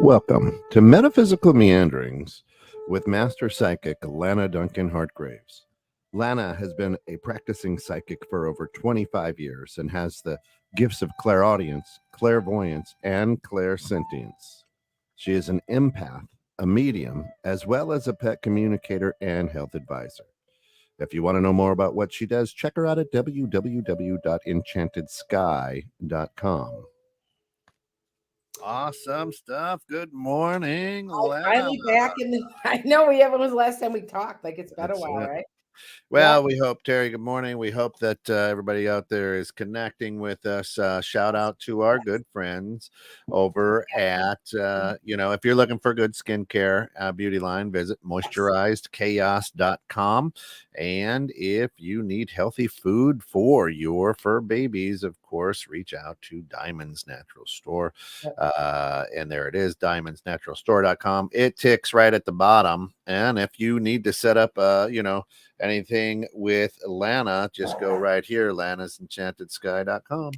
Welcome to Metaphysical Meanderings with Master Psychic Lana Duncan Hartgraves. Lana has been a practicing psychic for over 25 years and has the gifts of clairaudience, clairvoyance, and clairsentience. She is an empath, a medium, as well as a pet communicator and health advisor. If you want to know more about what she does, check her out at www.enchantedsky.com. Awesome stuff. Good morning, Lana. Finally back in the. I know we haven't. When was the last time we talked? Like it's been a That's while, it. right? Well, we hope, Terry, good morning. We hope that everybody out there is connecting with us. Shout out to our good friends over at, if you're looking for good skincare, beauty line, visit moisturizedchaos.com. And if you need healthy food for your fur babies, of course, reach out to Diamonds Natural Store. And there it is, diamondsnaturalstore.com. It ticks right at the bottom. And if you need to set up, anything with Lana, just go right here, lanasenchantedSky.com.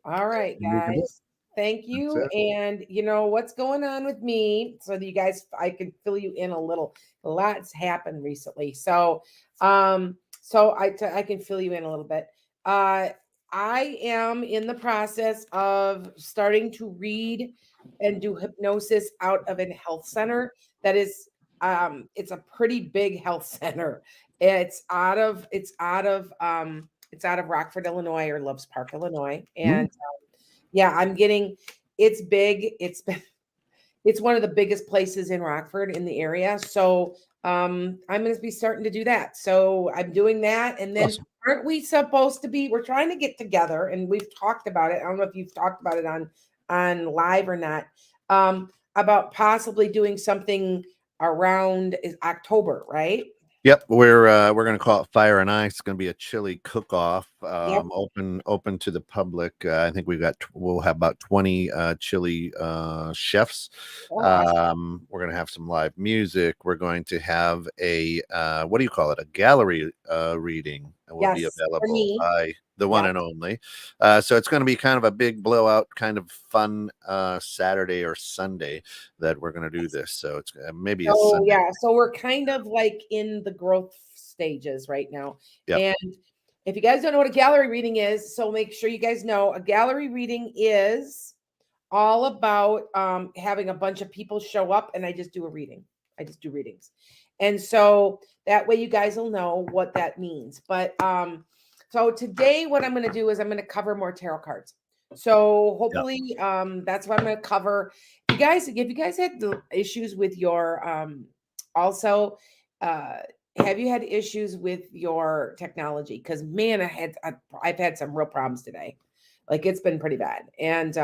All right, guys. Thank you. And you know what's going on with me, so that you guys, I can fill you in a little. A lot's happened recently, so I can fill you in a little bit. I am in the process of starting to read and do hypnosis out of a health center that is it's a pretty big health center. It's out of Rockford, Illinois, or Loves Park, Illinois. And I'm getting, it's big. It's one of the biggest places in Rockford in the area. So I'm going to be starting to do that. So I'm doing that. And then aren't we supposed to be, we're trying to get together, and we've talked about it. I don't know if you've talked about it on live or not, about possibly doing something around October, right? Yep, we're going to call it Fire and Ice. It's going to be a chili cook-off, open to the public. I think we'll have about 20 chili chefs. We're going to have some live music. We're going to have a what do you call it? A gallery reading will be available by the one and only. So it's going to be kind of a big blowout, kind of fun Saturday or Sunday that we're going to do this. So it's maybe a Sunday. So we're kind of like in the growth stages right now. Yep. And if you guys don't know what a gallery reading is, so make sure you guys know a gallery reading is all about having a bunch of people show up, and I just do a reading. I just do readings. And so that way you guys will know what that means. But so today what I'm going to do is I'm going to cover more tarot cards. So hopefully that's what I'm going to cover. If you guys had the issues with your have you had issues with your technology? Because man, I've had some real problems today. Like it's been pretty bad. And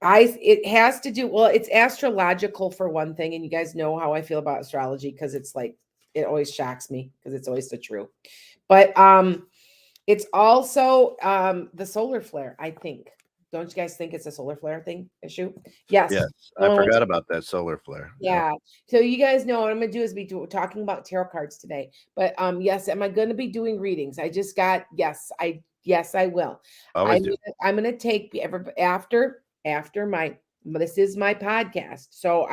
it has to do, well, it's astrological for one thing, and you guys know how I feel about astrology, because it's like it always shocks me because it's always so true. But it's also the solar flare, I think. Don't you guys think it's a solar flare issue? Yes. I forgot about that solar flare. Yeah. So you guys know what I'm going to do is be talking about tarot cards today. But yes, am I going to be doing readings? I just got, yes, I will. I'm going to take after this is my podcast. So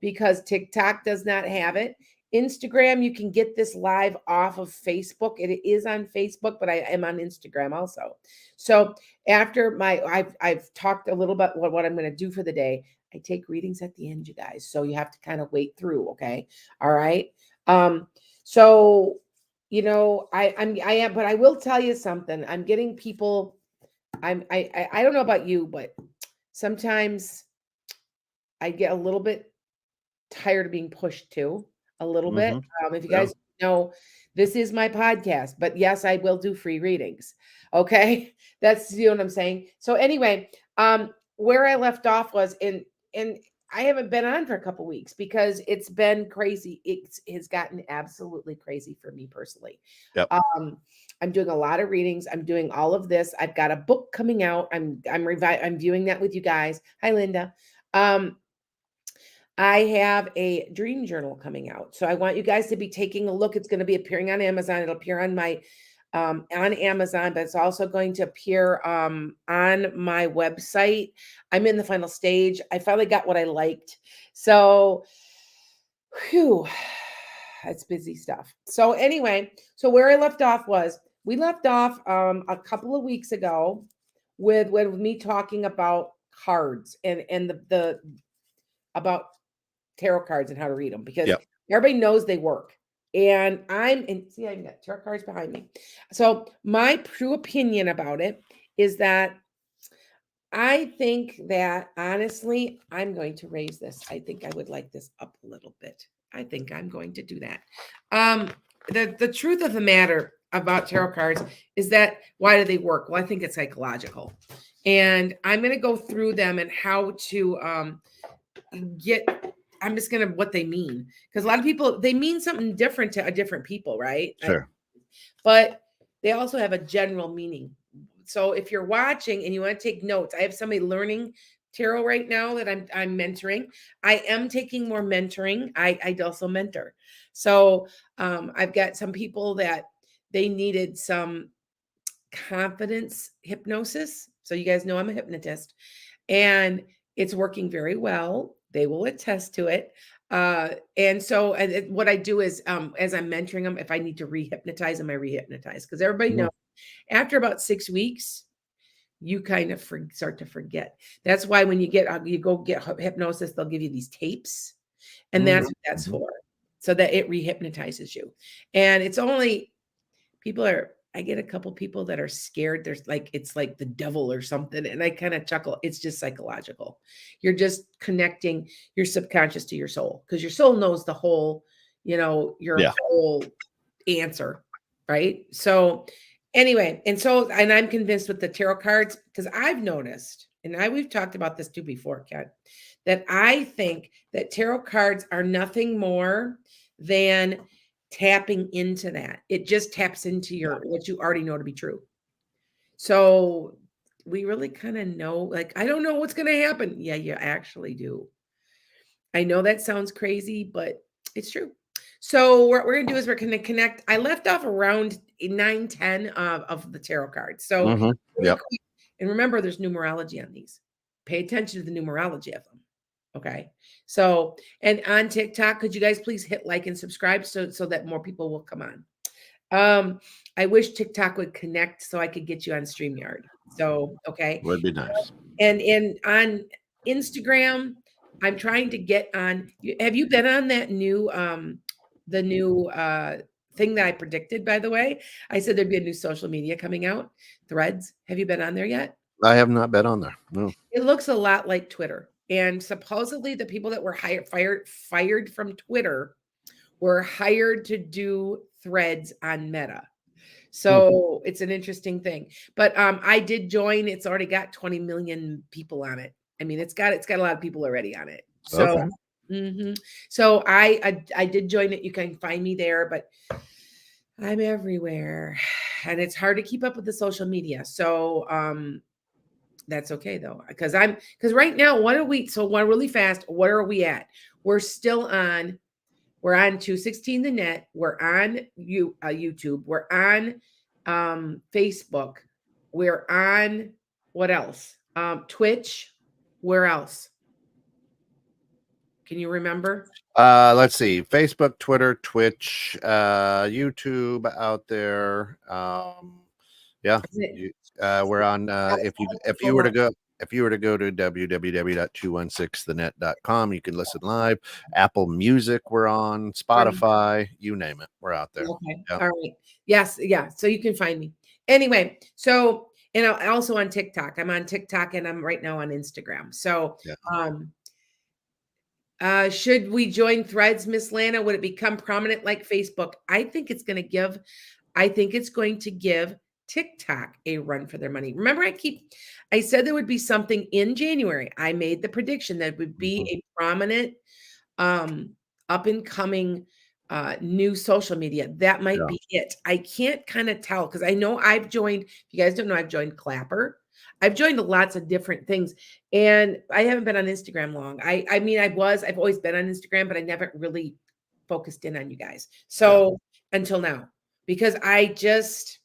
because TikTok does not have it. Instagram, you can get this live off of Facebook. It is on Facebook, but I am on Instagram also. So after I've talked a little bit what I'm going to do for the day. I take readings at the end, you guys. So you have to kind of wait through. Okay. All right. So, I am, but I will tell you something. I'm getting people. I don't know about you, but sometimes I get a little bit tired of being pushed too. A little bit. If you guys know, this is my podcast, but yes, I will do free readings. Okay. That's, what I'm saying. So anyway, where I left off was and I haven't been on for a couple weeks because it's been crazy. It has gotten absolutely crazy for me personally. Yep. I'm doing a lot of readings. I'm doing all of this. I've got a book coming out. I'm viewing that with you guys. Hi, Linda. I have a dream journal coming out. So I want you guys to be taking a look. It's going to be appearing on Amazon. It'll appear on my on Amazon, but it's also going to appear on my website. I'm in the final stage. I finally got what I liked. So, whew, it's busy stuff. So anyway, so where I left off was we left off a couple of weeks ago with me talking about cards and the about tarot cards and how to read them because everybody knows they work. And see, I got tarot cards behind me. So my true opinion about it is that I think that honestly, I'm going to raise this. I think I would like this up a little bit. I think I'm going to do that. The truth of the matter about tarot cards is that why do they work? Well, I think it's psychological. And I'm going to go through them and how to I'm just going to what they mean. Because a lot of people, they mean something different to different people, right? Sure. But they also have a general meaning. So if you're watching and you want to take notes, I have somebody learning tarot right now that I'm mentoring. I am taking more mentoring. I also mentor. So I've got some people that they needed some confidence hypnosis. So you guys know I'm a hypnotist and it's working very well. They will attest to it. And so what I do is as I'm mentoring them, if I need to rehypnotize them, I rehypnotize because everybody knows after about 6 weeks, you kind of start to forget. That's why when you go get hypnosis, they'll give you these tapes, and that's what that's for, so that it rehypnotizes you. And it's only I get a couple people that are scared. There's it's like the devil or something, and I kind of chuckle. It's just psychological. You're just connecting your subconscious to your soul because your soul knows the whole, your whole answer, right? So anyway, and I'm convinced with the tarot cards because I've noticed, and we've talked about this too before, Ken, that I think that tarot cards are nothing more than tapping into that. It just taps into what you already know to be true. So we really kind of know, I don't know what's going to happen. Yeah, you actually do. I know that sounds crazy, but it's true. So what we're going to do is we're going to connect. I left off around 9, 10 of the tarot cards. So, and remember, there's numerology on these. Pay attention to the numerology of them. Okay. So, and on TikTok, could you guys please hit like and subscribe so that more people will come on. I wish TikTok would connect so I could get you on StreamYard. So, okay. Would be nice. And on Instagram, I'm trying to get on. Have you been on that new, the new thing that I predicted, by the way? I said there'd be a new social media coming out, Threads. Have you been on there yet? I have not been on there. No. It looks a lot like Twitter. And supposedly the people that were fired from Twitter were hired to do Threads on Meta. So it's an interesting thing. But I did join. It's already got 20 million people on it. I mean, it's got a lot of people already on it. So so I did join it. You can find me there, but I'm everywhere. And it's hard to keep up with the social media. So that's okay though, because right now, one really fast, what are we at? We're on 216 the net. We're on YouTube. We're on Facebook. We're on what else? Twitch. Where else? Can you remember? Let's see. Facebook, Twitter, Twitch, YouTube out there. We're on if you were to go to www.216thenet.com, you can listen live. Apple Music, we're on Spotify, you name it, we're out there. Okay. Yep. All right. Yes. Yeah. So you can find me anyway. So, and I'm also on TikTok. I'm on TikTok and I'm right now on Instagram. So, should we join Threads, Miss Lana? Would it become prominent like Facebook? I think it's going to give TikTok a run for their money. Remember, I said there would be something in January. I made the prediction that it would be a prominent, up and coming new social media. That might be it. I can't kind of tell because I know I've joined, if you guys don't know, I've joined Clapper. I've joined lots of different things and I haven't been on Instagram long. I've always been on Instagram, but I never really focused in on you guys. So until now, because I just,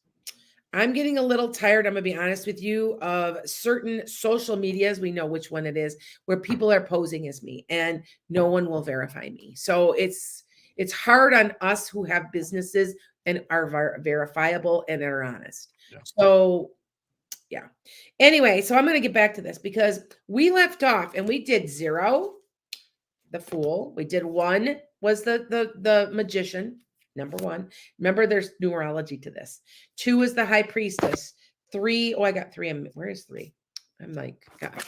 I'm getting a little tired, I'm gonna be honest with you, of certain social medias, we know which one it is, where people are posing as me and no one will verify me. So it's hard on us who have businesses and are verifiable and are honest. Yeah. So yeah. Anyway, so I'm going to get back to this because we left off and we did 0, the Fool. We did 1 was the Magician, number 1. Remember, there's numerology to this. 2 is the High Priestess. 3, oh, I got 3. Where is 3? I'm like, God,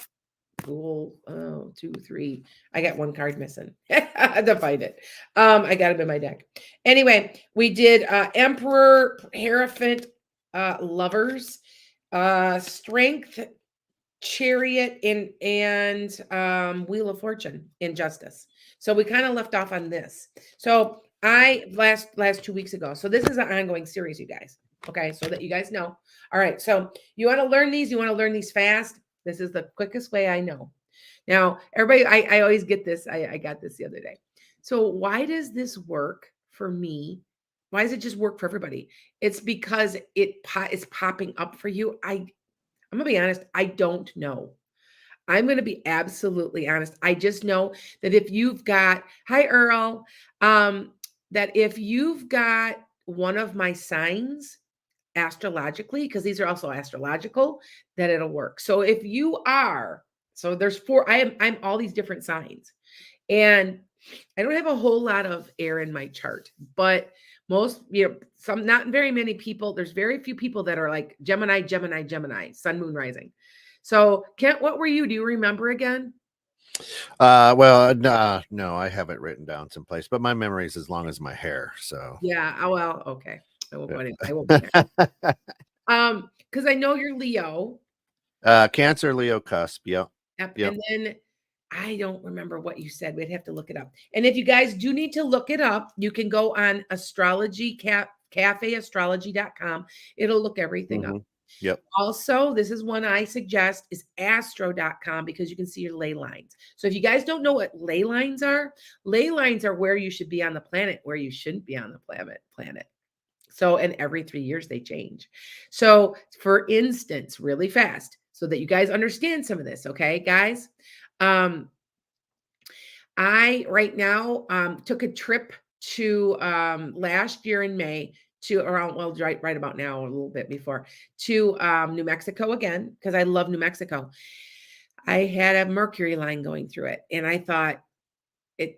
Fool. Oh, 2, 3. I got 1 card missing. I had to find it. I got him in my deck. Anyway, we did Emperor, Hierophant, Lovers, Strength, Chariot, and Wheel of Fortune, Injustice. So we kind of left off on this. So I last 2 weeks ago. So this is an ongoing series, you guys. Okay, so that you guys know. All right, so you want to learn these. You want to learn these fast. This is the quickest way I know. Now, everybody, I always get this. I got this the other day. So why does this work for me? Why does it just work for everybody? It's because it is popping up for you. I'm gonna be honest. I don't know. I'm going to be absolutely honest. I just know that if you've got, hi Earl, that if you've got one of my signs astrologically, because these are also astrological, that it'll work. So if you are, so there's 4, I'm all these different signs, and I don't have a whole lot of air in my chart, but most, not very many people, there's very few people that are like Gemini, Gemini, Gemini, Sun, Moon, Rising. So Kent, what were you? Do you remember again? Well, no, I have it written down someplace, but my memory is as long as my hair. So yeah. Oh, well, okay. I won't be because I know you're Leo. Cancer, Leo cusp. Yep. Yep. And then I don't remember what you said. We'd have to look it up. And if you guys do need to look it up, you can go on cafeastrology.com. It'll look everything up. Yep. Also, this is one I suggest is astro.com because you can see your ley lines. So if you guys don't know what ley lines are where you should be on the planet, where you shouldn't be on the planet. So, and every 3 years they change. So for instance, really fast, so that you guys understand some of this. Okay, guys. I right now took a trip to last year in May to around, well, right about now, a little bit before, to New Mexico again, because I love New Mexico. I had a Mercury line going through it, and I thought,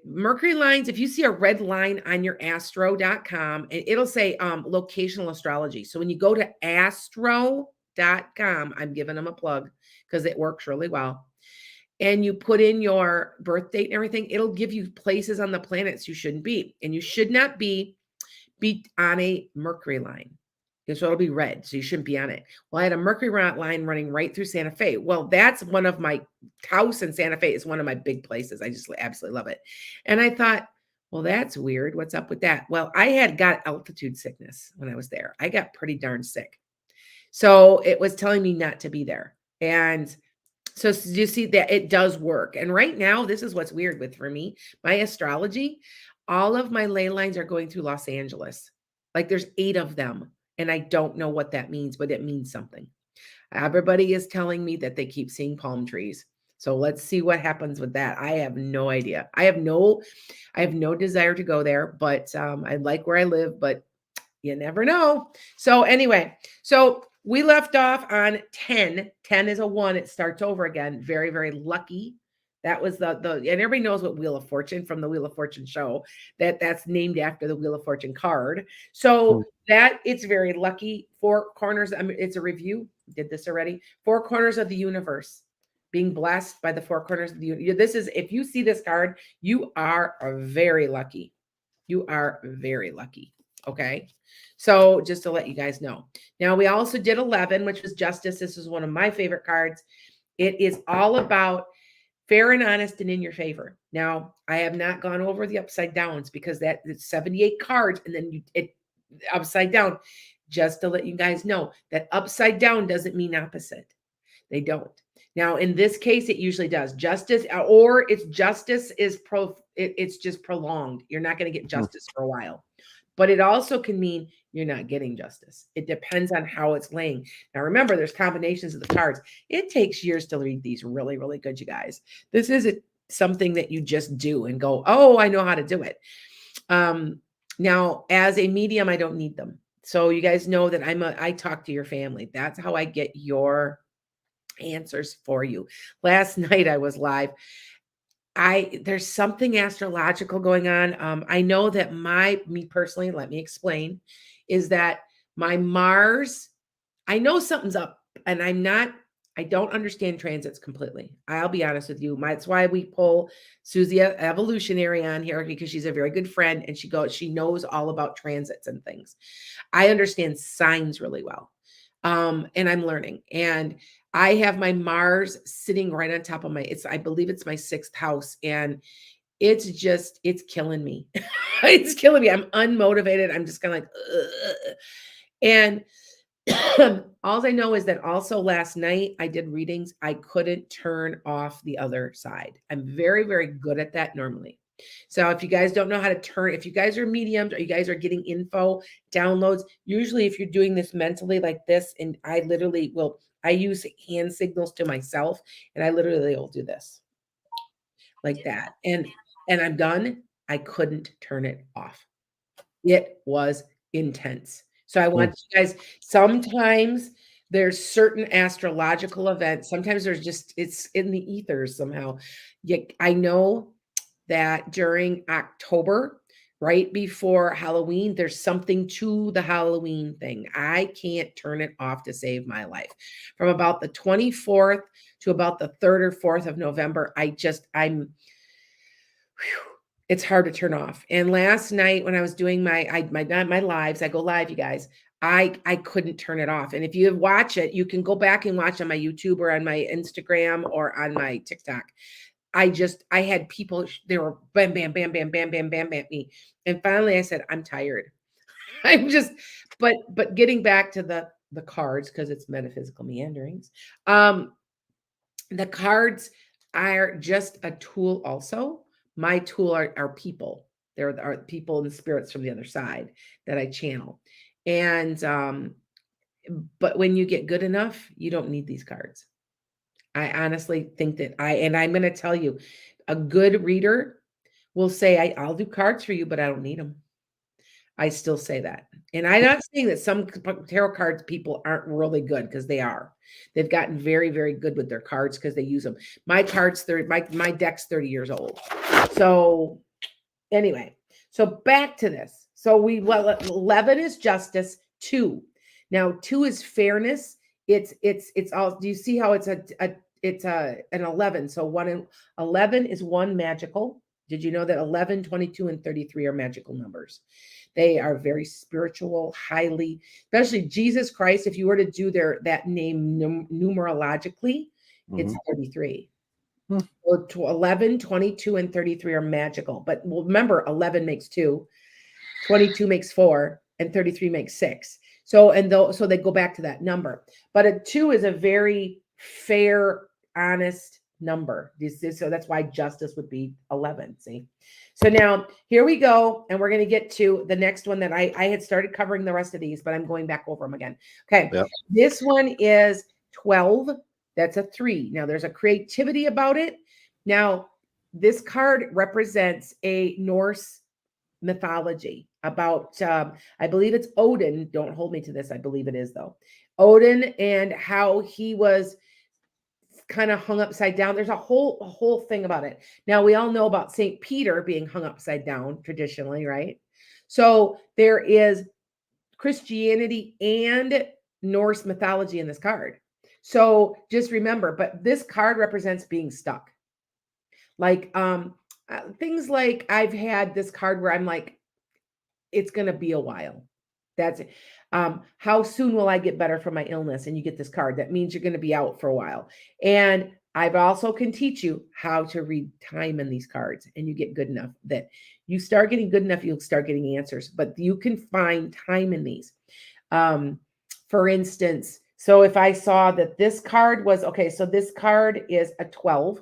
Mercury lines, if you see a red line on your astro.com, it'll say locational astrology. So when you go to astro.com, I'm giving them a plug because it works really well, and you put in your birth date and everything, it'll give you places on the planets you shouldn't be. And you should not be on a Mercury line. So it'll be red. So you shouldn't be on it. Well, I had a Mercury line running right through Santa Fe. Well, that's one of my house in Santa Fe is one of my big places. I just absolutely love it. And I thought, well, that's weird. What's up with that? Well, I had got altitude sickness when I was there. I got pretty darn sick. So it was telling me not to be there. And so you see that it does work. And right now, this is what's weird with for me, my astrology, all of my ley lines are going through Los Angeles. Like there's 8 of them. And I don't know what that means, but it means something. Everybody is telling me that they keep seeing palm trees. So let's see what happens with that. I have no idea. I have no desire to go there, but I like where I live, but you never know. So anyway, so we left off on 10. 10 is a 1. It starts over again. Very, very lucky. That was the and everybody knows what Wheel of Fortune from the Wheel of Fortune show, that's named after the Wheel of Fortune card. So that it's very lucky. 4 corners. I mean, it's a review. Did this already. 4 corners of the universe, being blessed by the 4 corners of the universe. This is, if you see this card, you are very lucky. You are very lucky. Okay. So just to let you guys know. Now we also did 11, which was Justice. This is one of my favorite cards. It is all about fair and honest and in your favor. Now, I have not gone over the upside downs because it's 78 cards and then it upside down. Just to let you guys know that upside down doesn't mean opposite. They don't. Now, in this case, it usually does. Justice, or it's justice is it's just prolonged. You're not going to get justice for a while. but it also can mean you're not getting justice. It depends on how it's laying. Now, remember, there's combinations of the cards. It takes years to read these really, really good, you guys. This isn't something that you just do and go, oh, I know how to do it. Now, as a medium, I don't need them. So you guys know that I talk to your family. That's how I get your answers for you. Last night I was live. There's something astrological going on. I know that me personally, let me explain, is that my Mars, I know something's up, and I don't understand transits completely. I'll be honest with you. That's why we pull Susie Evolutionary on here, because she's a very good friend and she knows all about transits and things. I understand signs really well. And I'm learning. And I have my Mars sitting right on top of I believe it's my 6th house. And it's killing me. It's killing me. I'm unmotivated. I'm just kind of like, ugh. And all I know is that also last night I did readings. I couldn't turn off the other side. I'm very, very good at that normally. So if you guys don't know how to turn, if you guys are mediums or you guys are getting info, downloads, usually if you're doing this mentally like this, and I use hand signals to myself, and I literally will do this like that. And I'm done. I couldn't turn it off. It was intense. So I want you guys, sometimes there's certain astrological events. Sometimes it's in the ethers somehow. I know that during October, right before Halloween, there's something to the Halloween thing. I can't turn it off to save my life. From about the 24th to about the 3rd or 4th of November, it's hard to turn off. And last night when I was doing my lives, I go live, you guys, I couldn't turn it off. And if you watch it, you can go back and watch on my YouTube or on my Instagram or on my TikTok. I had people, they were bam, bam, bam, bam, bam, bam, bam, bam, me. And finally I said, I'm tired. But getting back to the cards, because it's metaphysical meanderings. The cards are just a tool also. My tool are people. There are people and spirits from the other side that I channel. And but when you get good enough, you don't need these cards. I honestly think that I'm going to tell you, a good reader will say, I'll do cards for you, but I don't need them. I still say that. And I'm not saying that some tarot cards people aren't really good, because they are. They've gotten very, very good with their cards because they use them. My deck's 30 years old. So anyway, so back to this. So 11 is justice, 2. Now 2 is fairness. It's all, do you see how it's an 11? So 11 is 1 magical. Did you know that 11, 22, and 33 are magical numbers? They are very spiritual, highly, especially Jesus Christ. If you were to do that name numerologically, it's 33. So 11, 22, and 33 are magical. But remember, 11 makes 2, 22 makes 4, and 33 makes 6. So they go back to that number. But a 2 is a very fair, honest number. So that's why justice would be 11. See? So now here we go. And we're going to get to the next one that I had started covering the rest of these, but I'm going back over them again. Okay. Yep. This one is 12. That's a 3. Now there's a creativity about it. Now this card represents a Norse mythology about, I believe it's Odin. Don't hold me to this. I believe it is though. Odin and how he was kind of hung upside down. There's a whole thing about it. Now we all know about St. Peter being hung upside down traditionally, right? So there is Christianity and Norse mythology in this card. So just remember, but this card represents being stuck. Like things like I've had this card where I'm like, it's going to be a while. That's it. How soon will I get better from my illness? And you get this card. That means you're going to be out for a while. And I've also can teach you how to read time in these cards. And you get good enough that you start getting good enough, you'll start getting answers. But you can find time in these. For instance, so if I saw that this card was, okay, so this card is a 12.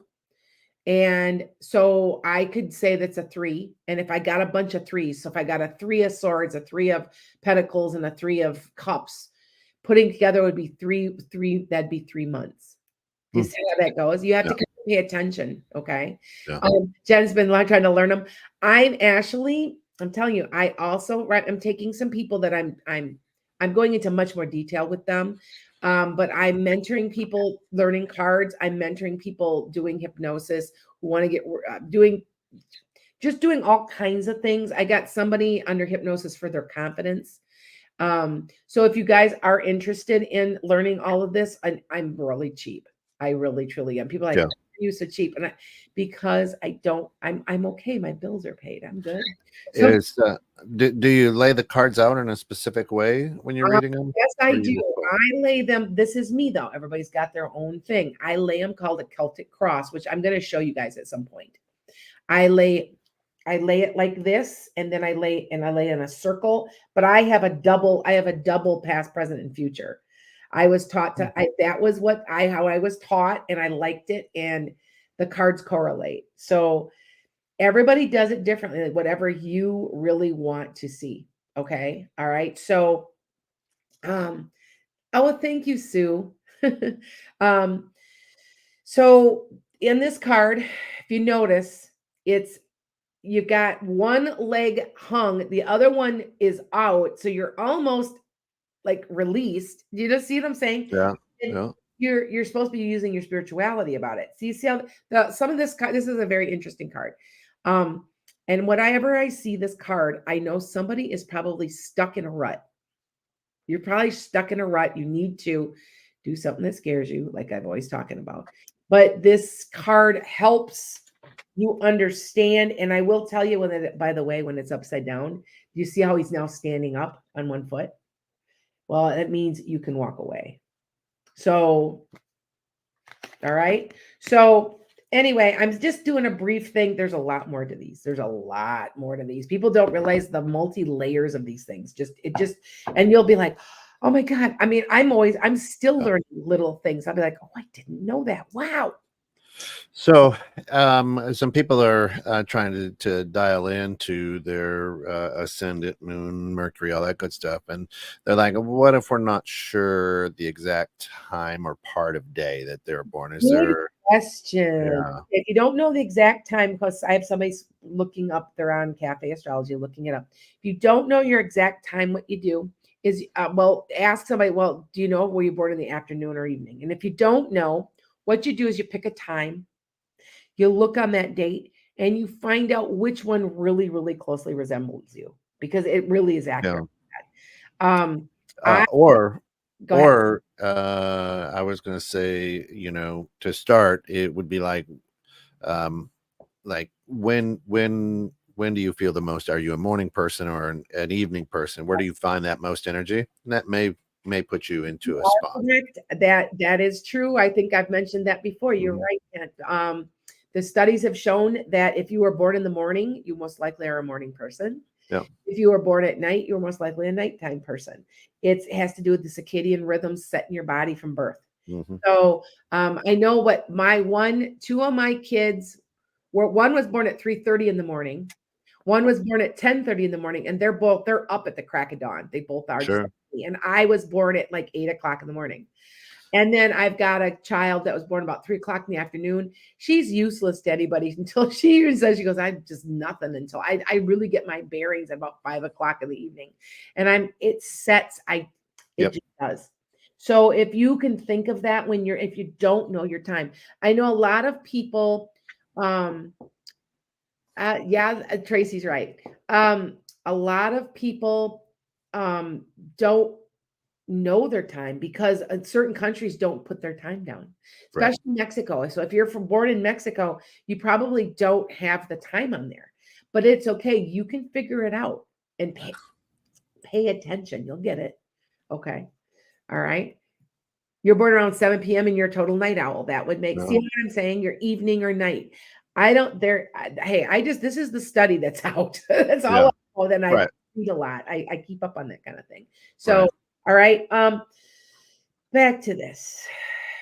And so I could say that's a 3. And if I got a bunch of 3s, so if I got a 3 of swords, a 3 of pentacles, and a 3 of cups, putting together would be three, that'd be 3 months. You see how that goes? You have to pay attention, okay? Yeah. Jen's been trying to learn them. I'm telling you, I'm taking some people that I'm going into much more detail with them. But I'm mentoring people learning cards. I'm mentoring people doing hypnosis who want to get doing all kinds of things. I got somebody under hypnosis for their confidence. So if you guys are interested in learning all of this, I'm really cheap. I really truly am. People are like, "Why are you so cheap?" And because I'm okay. My bills are paid. I'm good. So do you lay the cards out in a specific way when you're reading them? Yes, I do. I lay them. This is me though. Everybody's got their own thing. I lay them called a Celtic cross, which I'm going to show you guys at some point. I lay it like this, and then I lay in a circle, but I have a double past, present, and future. I was taught that was how I was taught, and I liked it, and the cards correlate. So everybody does it differently, whatever you really want to see. Okay. All right. So, thank you, Sue. So in this card, if you notice, you got one leg hung, the other one is out. So you're almost like released. You just see what I'm saying? Yeah. And you're supposed to be using your spirituality about it. So you see how some of this card, this is a very interesting card. And whenever I see this card, I know somebody is probably stuck in a rut. You're probably stuck in a rut. You need to do something that scares you, like I've always talking about. But this card helps you understand. And I will tell you by the way, when it's upside down, you see how he's now standing up on one foot? Well, that means you can walk away. So, all right. So anyway, I'm just doing a brief thing. There's a lot more to these. People don't realize the multi-layers of these things. And you'll be like, oh my God. I mean, I'm still learning little things. I'll be like, oh, I didn't know that. Wow. So some people are trying to dial into their ascendant, moon, Mercury, all that good stuff, and they're like, what if we're not sure the exact time or part of day that they're born? Is there question? If you don't know the exact time, because I have somebody looking up, they're on Cafe Astrology looking it up. If you don't know your exact time, what you do is ask somebody, well, do you know, were you born in the afternoon or evening? And if you don't know, what you do is you pick a time, you look on that date, and you find out which one really, really closely resembles you, because it really is accurate. I was going to say, to start, it would be like when do you feel the most? Are you a morning person or an evening person? Where do you find that most energy? And that may put you into a spot. That is true. I think I've mentioned that before. You're right. The studies have shown that if you were born in the morning, you most likely are a morning person. Yeah. If you were born at night, you're most likely a nighttime person. It has to do with the circadian rhythms set in your body from birth. Mm-hmm. So I know what two of my kids were. One was born at 3:30 in the morning. One was born at 10:30 in the morning, and they're up at the crack of dawn. They both are. Sure. And I was born at like 8 o'clock in the morning. And then I've got a child that was born about 3 o'clock in the afternoon. She's useless to anybody until she even says, she goes, I'm just nothing until I really get my bearings at about 5 o'clock in the evening. And it just does. So if you can think of that if you don't know your time, I know a lot of people, Tracy's right. A lot of people don't know their time because certain countries don't put their time down, especially Mexico. So if you're born in Mexico, you probably don't have the time on there, but it's okay. You can figure it out and pay attention. You'll get it. Okay. All right. You're born around 7 p.m. and you're a total night owl. That would make, see what I'm saying? Your evening or night. This is the study that's out. That's all I know. Then I read a lot. I keep up on that kind of thing. So, all right. Back to this.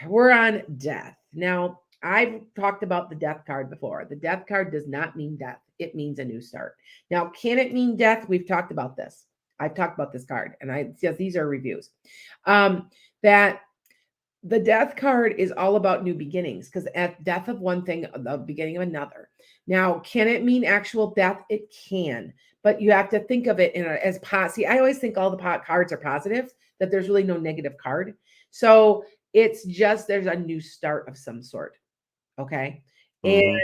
We're on death. Now, I've talked about the death card before. The death card does not mean death. It means a new start. Now, can it mean death? We've talked about this. I've talked about this card, and these are reviews. That the death card is all about new beginnings, because at death of one thing, the beginning of another. Now, can it mean actual death? It can, but you have to think of it as positive. I always think all the cards are positive, that there's really no negative card. So it's just there's a new start of some sort. Okay. And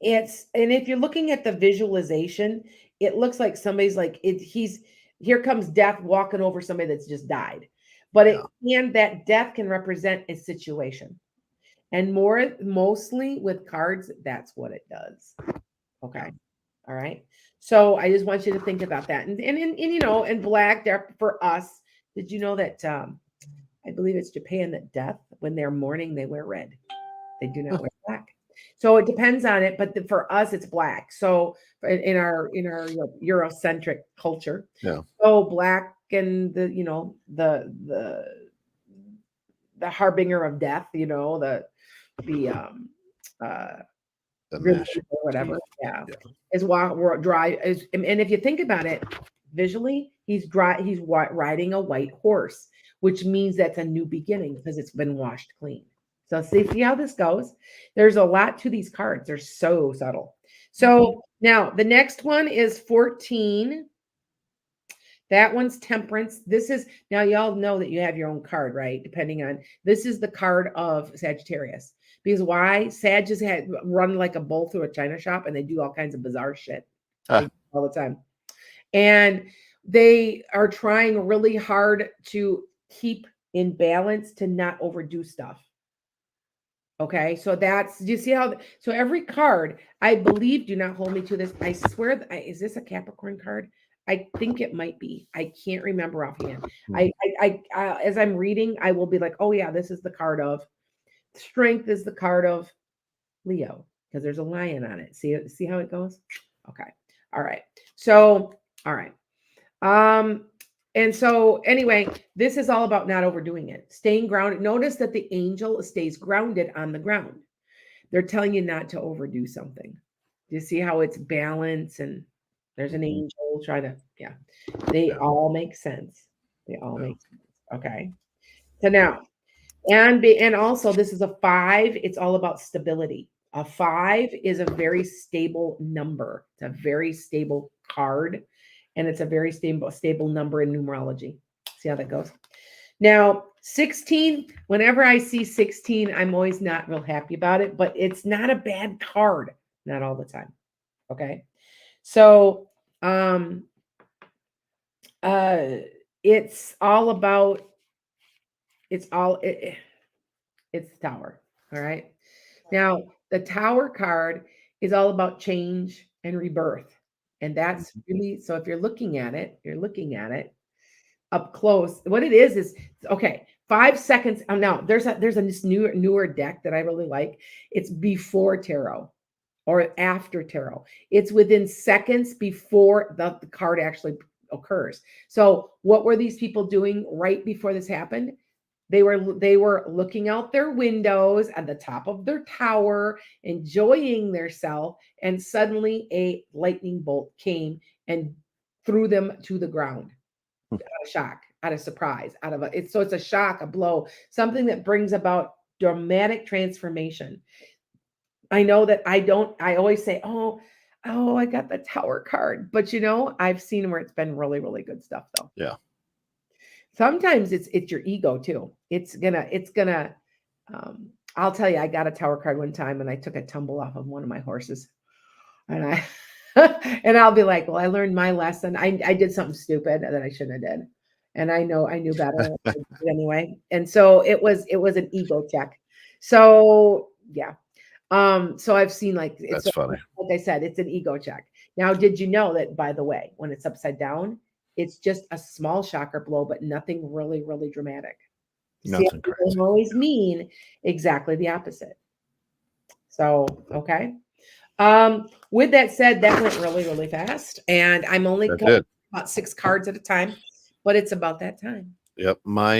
if you're looking at the visualization, it looks like somebody's like here comes death walking over somebody that's just died. But that death can represent a situation. And mostly with cards, that's what it does. Okay. All right. So I just want you to think about that. And and black there for us. Did you know that I believe it's Japan that death, when they're mourning, they wear red. They do not wear black. So it depends on it, but for us, it's black. So in our Eurocentric culture, so black and the harbinger of death, the or whatever, is dry. And if you think about it visually, he's riding a white horse, which means that's a new beginning because it's been washed clean. So see how this goes. There's a lot to these cards. They're so subtle. So now the next one is 14. That one's Temperance. This is, now y'all know that you have your own card, right? Depending on, this is the card of Sagittarius. Because why? Sag just had run like a bull through a china shop, and they do all kinds of bizarre shit all the time. And they are trying really hard to keep in balance, to not overdo stuff. Okay, so do you see how, so every card, I believe, do not hold me to this, I swear, is this a Capricorn card? I think it might be. I can't remember offhand. I as I'm reading, I will be like, oh yeah, this is the card of Strength, is the card of Leo, because there's a lion on it. See how it goes? Okay. All right. So, all right. And so anyway, this is all about not overdoing it, staying grounded. Notice that the angel stays grounded on the ground. They're telling you not to overdo something. Do you see how it's balance, and there's an angel trying to, they all make sense. They all make sense. Okay. So now, and also this is a 5. It's all about stability. A 5 is a very stable number. It's a very stable card. And it's a very stable number in numerology. See how that goes? Now, 16, whenever I see 16, I'm always not real happy about it, but it's not a bad card. Not all the time. Okay. So, it's all about, it's the Tower. All right. Now, the Tower card is all about change and rebirth. And that's really, so if you're looking at it up close. What it is okay, 5 seconds. Now there's this newer deck that I really like. It's before tarot or after tarot. It's within seconds before the card actually occurs. So what were these people doing right before this happened? They were looking out their windows at the top of their tower, enjoying theirself, and suddenly a lightning bolt came and threw them to the ground. Out of shock, out of surprise, so it's a shock, a blow, something that brings about dramatic transformation. I know that I always say, oh, I got the Tower card, but I've seen where it's been really, really good stuff though. Yeah. Sometimes it's your ego too. It's gonna, I'll tell you, I got a Tower card one time and I took a tumble off of one of my horses. And and I'll be like, well, I learned my lesson. I did something stupid that I shouldn't have did. And I knew better anyway. And so it was an ego check. So yeah. So I've seen that's funny. Like I said, it's an ego check. Now, did you know that, by the way, when it's upside down, it's just a small shocker blow, but nothing really, really dramatic. Nothing crazy. Always mean exactly the opposite. So, okay. With that said, that went really, really fast. And I'm only covering about 6 cards at a time, but it's about that time. Yep. My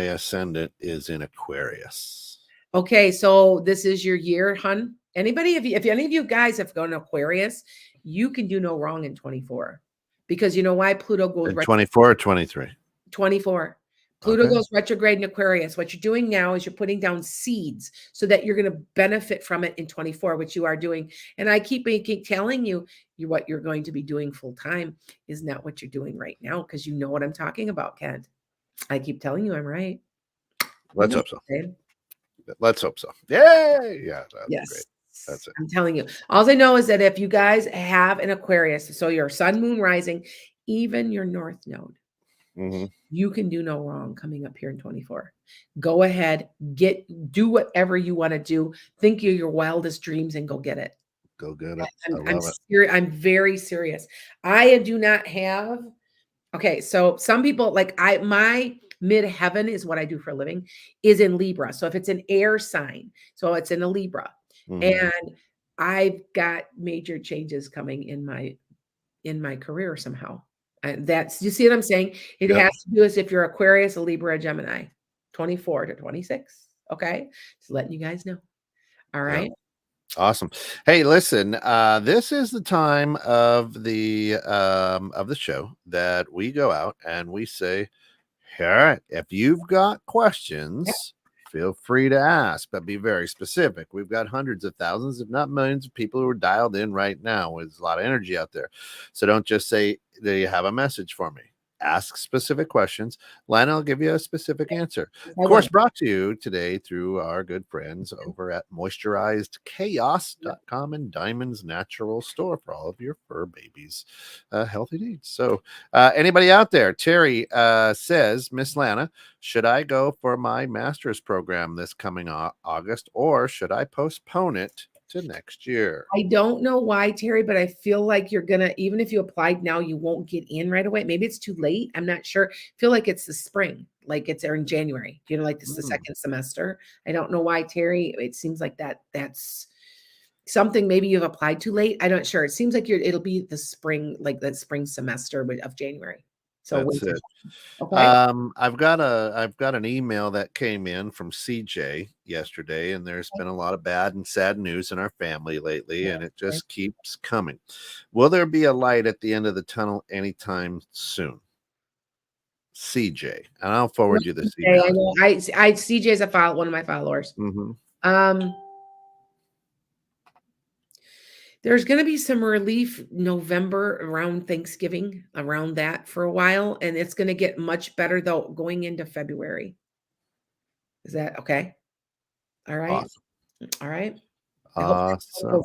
ascendant is in Aquarius. Okay, so this is your year, hun. Anybody, if any of you guys have gone Aquarius, you can do no wrong in 24. Because you know why? Pluto goes In 24 or 23? 24. Pluto Okay. goes retrograde in Aquarius. What you're doing now is you're putting down seeds so that you're going to benefit from it in 24, which you are doing. And I keep telling you, what you're going to be doing full time is not what you're doing right now, because you know what I'm talking about, Kent. I keep telling you I'm right. Let's hope so. Let's hope so. Yay! Yeah, that's Yes. great. That's it. I'm telling you. All I know is that if you guys have an Aquarius, so your sun, moon, rising, even your north node, you can do no wrong coming up here in 24. Go ahead, do whatever you want to do. Think of your wildest dreams and go get it. Go get it. I'm very serious. I do not have. Okay, so some people my midheaven is what I do for a living is in Libra. So if it's an air sign, so it's in a Libra, and I've got major changes coming in my career somehow. That's, you see what I'm saying? It has to do with if you're Aquarius, a Libra, a Gemini, 24 to 26. Okay, just letting you guys know. All right. Awesome. Hey, listen, this is the time of the show that we go out and we say, all right, if you've got questions, feel free to ask, but be very specific. We've got hundreds of thousands, if not millions of people who are dialed in right now. There's a lot of energy out there. So don't just say, do you have a message for me? Ask specific questions. Lana will give you a specific answer. Of course, brought to you today through our good friends over at moisturizedchaos.com and Diamonds Natural Store for all of your fur babies' healthy needs. So anybody out there, Terry says, Miss Lana, should I go for my master's program this coming August, or should I postpone it to next year? I don't know why, Terry, but I feel like you're gonna, even if you applied now, you won't get in right away. Maybe it's too late. I'm not sure. I feel like it's the spring, like it's in January. You know, like this is the second semester. I don't know why, Terry. It seems like that's something maybe you've applied too late. I'm not sure. It seems like it'll be the spring, like that spring semester of January. So that's it. Okay. I've got an email that came in from CJ yesterday, and there's been a lot of bad and sad news in our family lately, and it just keeps coming. Will there be a light at the end of the tunnel anytime soon? CJ, and I'll forward you this email. I know. CJ is one of my followers. There's going to be some relief November around Thanksgiving, around that for a while. And it's going to get much better though going into February. Is that okay? All right. Awesome. All right. Awesome.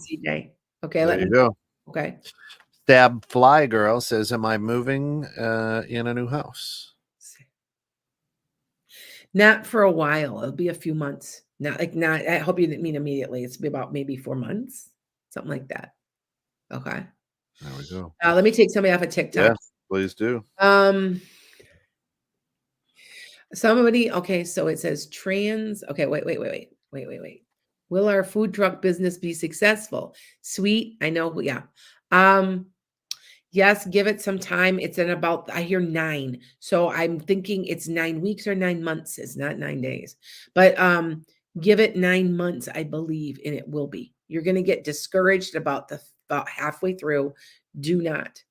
Okay. There you go. Okay. Stab Fly Girl says, am I moving in a new house? Not for a while. It'll be a few months. I hope you didn't mean immediately. It's be about maybe 4 months. Something like that. Okay. There we go. Let me take somebody off of TikTok. Yes, please do. Somebody, okay, so it says trans. Okay, wait. Will our food truck business be successful? Sweet, I know, yeah. Yes, give it some time. It's in about, I hear 9. So I'm thinking it's 9 weeks or 9 months. It's not 9 days. But give it 9 months, I believe, and it will be. You're going to get discouraged about halfway through. Do not.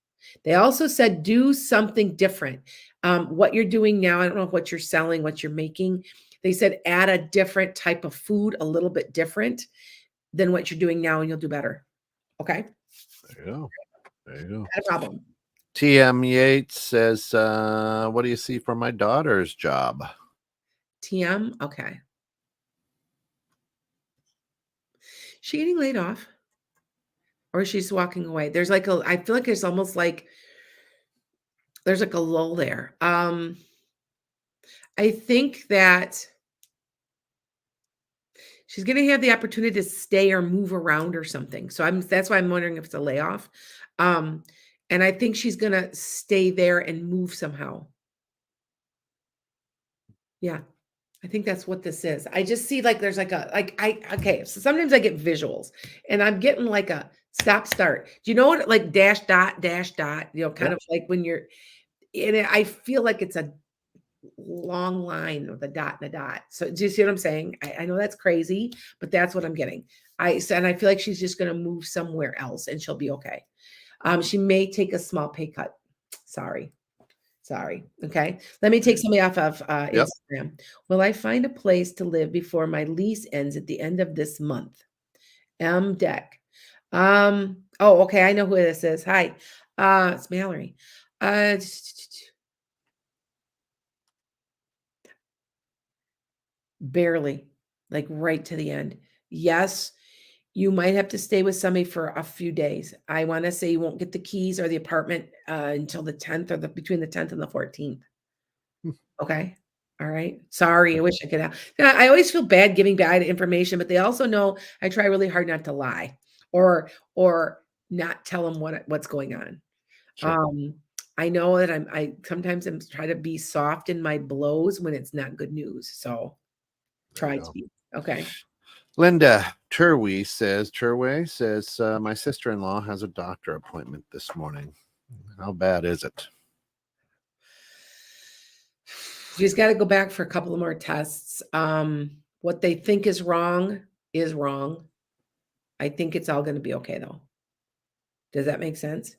They also said do something different. What you're doing now, I don't know what you're selling, what you're making. They said add a different type of food, a little bit different than what you're doing now, and you'll do better. Okay? There you go. There you go. Not a problem. TM Yates says, what do you see for my daughter's job? TM? Okay. She getting laid off? Or she's walking away? There's I feel like there's almost like there's like a lull there. I think that she's going to have the opportunity to stay or move around or something. So that's why I'm wondering if it's a layoff. And I think she's going to stay there and move somehow. Yeah. I think that's what this is. I just see like there's okay, so sometimes I get visuals and I'm getting like a stop start. Do you know what, like dash dot, you know, kind of like when you're in it, I feel like it's long line with a dot and a dot. So do you see what I'm saying? I know that's crazy, but that's what I'm getting. And I feel like she's just going to move somewhere else and she'll be okay. She may take a small pay cut. Sorry. Okay. Let me take somebody off of Yep. Instagram. Will I find a place to live before my lease ends at the end of this month? M Deck. Oh, okay. I know who this is. Hi. It's Mallory. Uh, Barely, like right to the end. Yes, you might have to stay with somebody for a few days. I want to say you won't get the keys or the apartment until the 10th or between the 10th and the 14th. Hmm. Okay. All right. Sorry. I wish I could have. Yeah, I always feel bad giving bad information, but they also know I try really hard not to lie or not tell them what's going on. Sure. I know that I sometimes I'm try to be soft in my blows when it's not good news. So try to be okay. Linda Turway says, my sister-in-law has a doctor appointment this morning. How bad is it? She's got to go back for a couple of more tests. What they think is wrong is wrong. I think it's all going to be okay though. Does that make sense?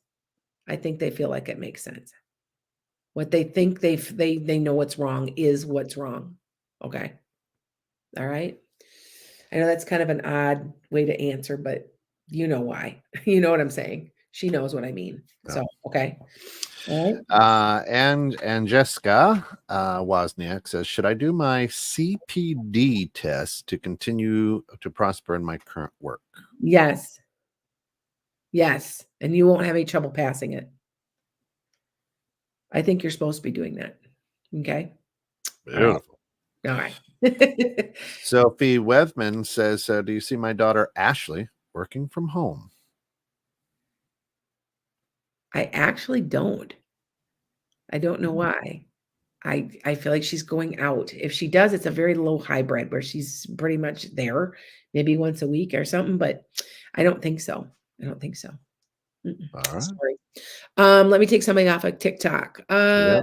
I think they feel like it makes sense. What they think they know what's wrong is what's wrong. Okay. All right. I know that's kind of an odd way to answer, but you know why. You know what I'm saying. She knows what I mean. Yeah. So okay. All right. And Jessica Wozniak says, should I do my CPD test to continue to prosper in my current work? Yes. Yes. And you won't have any trouble passing it. I think you're supposed to be doing that. Okay. Beautiful. All right. Sophie Wethman says, do you see my daughter Ashley working from home? I actually don't. I don't know why. I feel like she's going out. If she does, it's a very low hybrid where she's pretty much there, maybe once a week or something, but I don't think so. I don't think so. All right. Sorry. Let me take something off of TikTok. Yeah.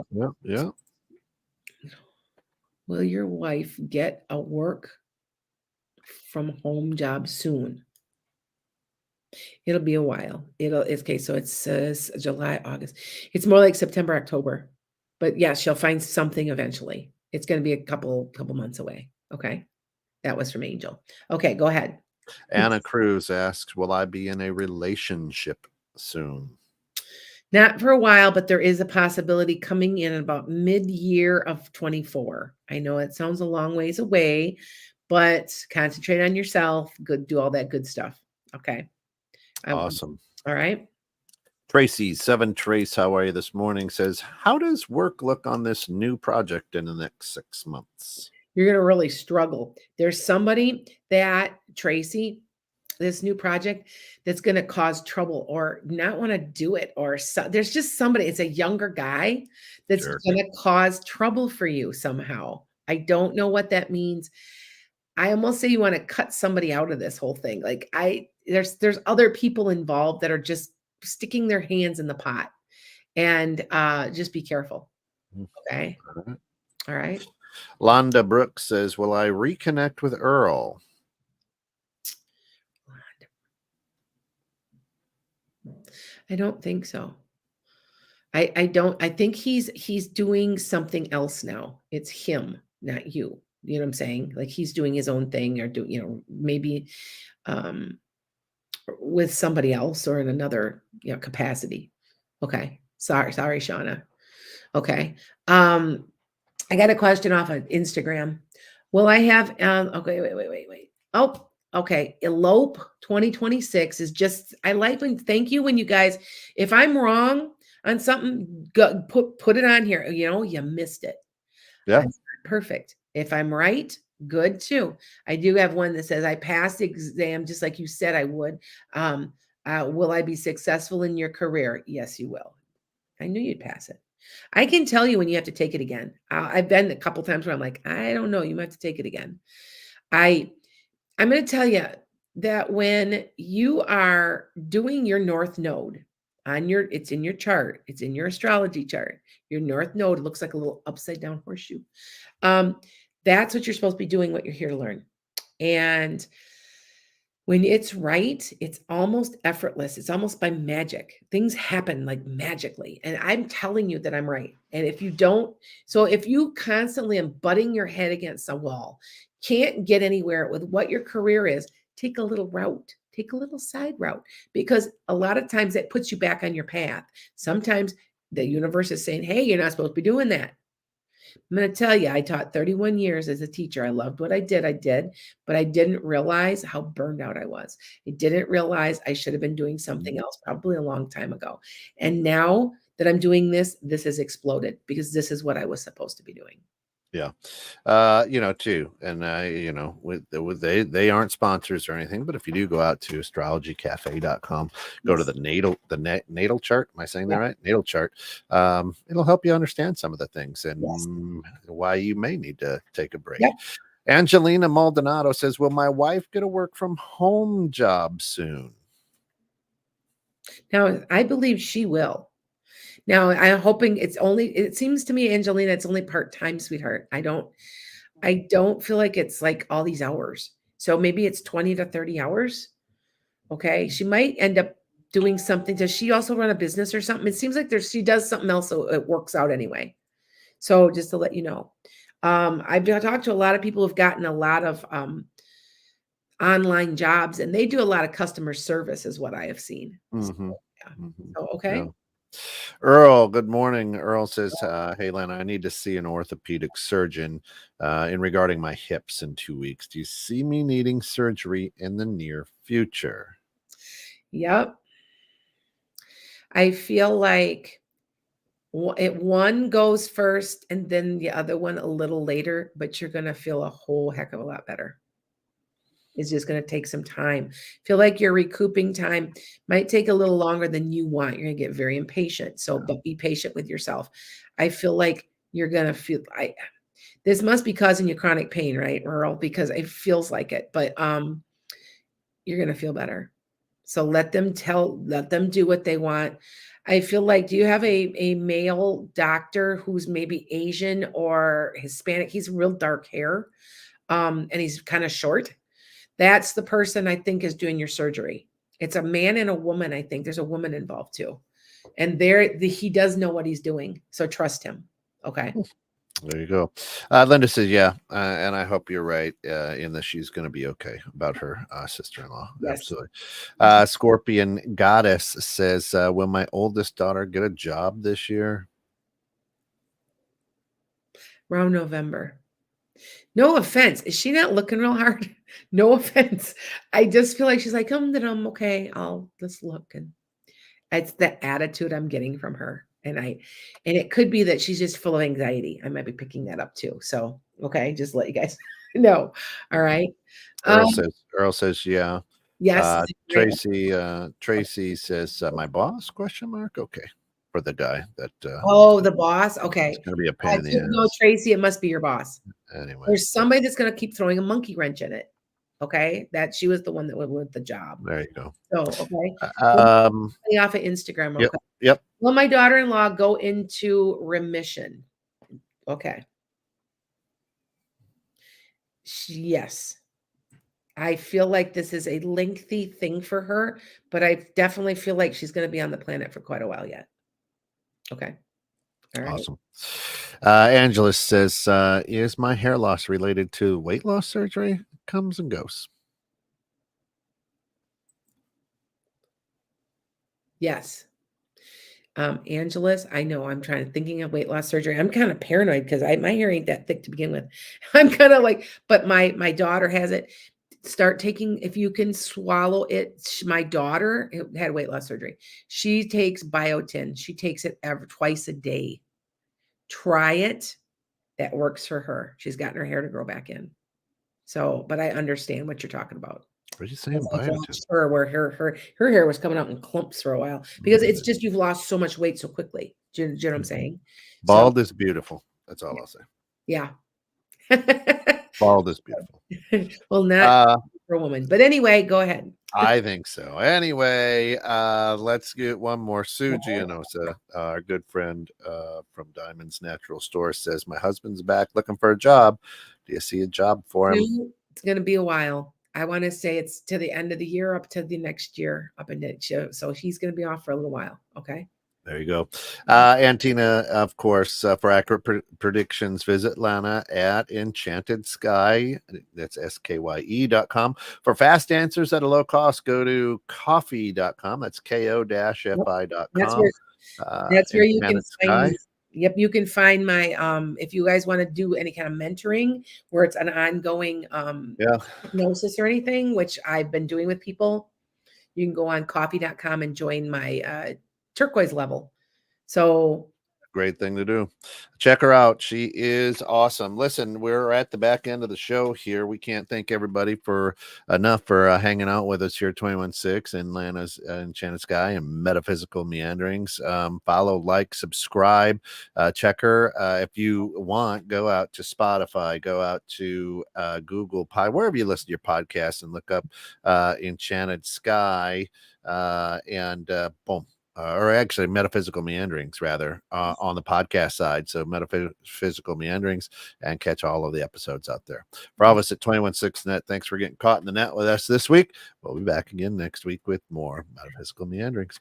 Will your wife get a work from home job soon? It'll be a while. It's okay. So it says July, August. It's more like September, October. But yeah, she'll find something eventually. It's going to be a couple months away. Okay. That was from Angel. Okay, go ahead. Anna Cruz asks, will I be in a relationship soon? Not for a while, but there is a possibility coming in about mid-year of 24. I know it sounds a long ways away, but concentrate on yourself. Good, do all that good stuff. Okay. Awesome. All right. Tracy, 7 Trace, how are you this morning? Says, how does work look on this new project in the next 6 months? You're going to really struggle. There's somebody that, Tracy, this new project that's going to cause trouble or not want to do it. Or there's just somebody, it's a younger guy that's going to cause trouble for you somehow. I don't know what that means. I almost say you want to cut somebody out of this whole thing. Like there's other people involved that are just sticking their hands in the pot, and just be careful. Okay. All right. Londa Brooks says, will I reconnect with Earl? I don't think so. I don't. I think he's doing something else now. It's him, not you. You know what I'm saying? Like he's doing his own thing or maybe with somebody else or in another, capacity. Okay. Sorry, Shauna. Okay. I got a question off of Instagram. Will I have okay, wait. Oh, okay. Elope 2026 is just I like when thank you when you guys, if I'm wrong on something, put it on here. You missed it. Yeah. Perfect. If I'm right, good too. I do have one that says I passed the exam just like you said I would. Will I be successful in your career? Yes, you will. I knew you'd pass it. I can tell you when you have to take it again. I've been a couple times where I'm like, I don't know, you might have to take it again. I'm going to tell you that when you are doing your North Node, it's in your chart. It's in your astrology chart. Your north node looks like a little upside down horseshoe. That's what you're supposed to be doing, what you're here to learn. And when it's right, it's almost effortless. It's almost by magic. Things happen like magically. And I'm telling you that I'm right. And if you don't, so if you constantly am butting your head against a wall, can't get anywhere with what your career is, take a little route, take a little side route, because a lot of times that puts you back on your path. Sometimes the universe is saying, hey, you're not supposed to be doing that. I'm going to tell you, I taught 31 years as a teacher. I loved what I did, but I didn't realize how burned out I was. I didn't realize I should have been doing something else probably a long time ago. And now that I'm doing this, this has exploded because this is what I was supposed to be doing. Yeah. Too. And they aren't sponsors or anything, but if you do go out to astrologycafe.com, go to the natal chart. Am I saying that right? Natal chart. It'll help you understand some of the things and why you may need to take a break. Yep. Angelina Maldonado says, will my wife get a work from home job soon? Now, I believe she will. Now, I'm hoping it seems to me, Angelina, it's only part-time, sweetheart. I don't feel like it's like all these hours. So maybe it's 20 to 30 hours. Okay. She might end up doing something. Does she also run a business or something? It seems like she does something else, so it works out anyway. So just to let you know, I've talked to a lot of people who've gotten a lot of online jobs, and they do a lot of customer service is what I have seen. Mm-hmm. So, yeah. So, okay. Yeah. Earl, good morning. Earl says, hey, Lana, I need to see an orthopedic surgeon in regarding my hips in 2 weeks. Do you see me needing surgery in the near future? Yep. I feel like one goes first and then the other one a little later, but you're going to feel a whole heck of a lot better. It's just going to take some time. Feel like your recouping time might take a little longer than you want. You're going to get very impatient. So, but be patient with yourself. I feel like you're going to feel this must be causing you chronic pain, right, Earl? Because it feels like it, but you're going to feel better. So let them do what they want. I feel like, do you have a male doctor who's maybe Asian or Hispanic? He's real dark hair, and he's kind of short. That's the person I think is doing your surgery. It's a man and a woman. I think there's a woman involved too. And he does know what he's doing. So trust him. Okay. There you go. Linda says, yeah. And I hope you're right in that she's going to be okay about her sister-in-law. Yes. Absolutely. Scorpion Goddess says, will my oldest daughter get a job this year? Around November. No offense. Is she not looking real hard? No offense. I just feel like she's like, I'm okay. I'll just look. And it's the attitude I'm getting from her. And it could be that she's just full of anxiety. I might be picking that up too. So, okay. Just let you guys know. All right. Earl says, yeah. Yes. Tracy says, my boss, question mark. Okay. For the guy that the boss. Okay. It's gonna be a pain in the ass. No, Tracy, it must be your boss. Anyway, there's somebody that's gonna keep throwing a monkey wrench in it. Okay, that she was the one that went with the job. There you go. So okay, off of Instagram. Okay. Yep. Will my daughter-in-law go into remission? Okay. Yes. I feel like this is a lengthy thing for her, but I definitely feel like she's going to be on the planet for quite a while yet. Okay. All right. Awesome. Angela says, is my hair loss related to weight loss surgery? Comes and goes. Yes. Angela's, I know I'm thinking of weight loss surgery. I'm kind of paranoid because my hair ain't that thick to begin with. I'm kind of like, but my daughter has it. Start taking, if you can swallow it. My daughter had weight loss surgery. She takes biotin. She takes it twice a day. Try it. That works for her. She's gotten her hair to grow back in. So, but I understand what you're talking about. What are you saying? Her where her hair was coming out in clumps for a while because it's just you've lost so much weight so quickly. Do you know what I'm saying? Bald is beautiful. That's all I'll say. Yeah. Bald is beautiful. Well, not for a woman. But anyway, go ahead. I think so. Anyway, let's get one more. Sue Gianosa, our good friend from Diamonds Natural Store, says, my husband's back looking for a job. Do you see a job for him? It's going to be a while. I want to say it's to the end of the year, up to the next year, up in it. So he's going to be off for a little while. Okay. There you go. And Tina, of course, for accurate predictions, visit Lana at Enchanted Sky. That's skye.com. For fast answers at a low cost, go to ko-fi.com. That's ko-fi.com. That's where you can find. Yep, you can find my if you guys want to do any kind of mentoring where it's an ongoing hypnosis or anything, which I've been doing with people, you can go on ko-fi.com and join my turquoise level. So great thing to do. Check her out. She is awesome. Listen, we're at the back end of the show here. We can't thank everybody enough for hanging out with us here at 21.6 in Lana's Enchanted Sky and Metaphysical Meanderings. Follow, like, subscribe, check her. If you want, go out to Spotify, go out to Google Pi, wherever you listen to your podcast, and look up Enchanted Sky and boom. Or actually Metaphysical Meanderings rather on the podcast side. So Metaphysical Meanderings, and catch all of the episodes out there. For all of us at 21.6 Net, thanks for getting caught in the net with us this week. We'll be back again next week with more Metaphysical Meanderings.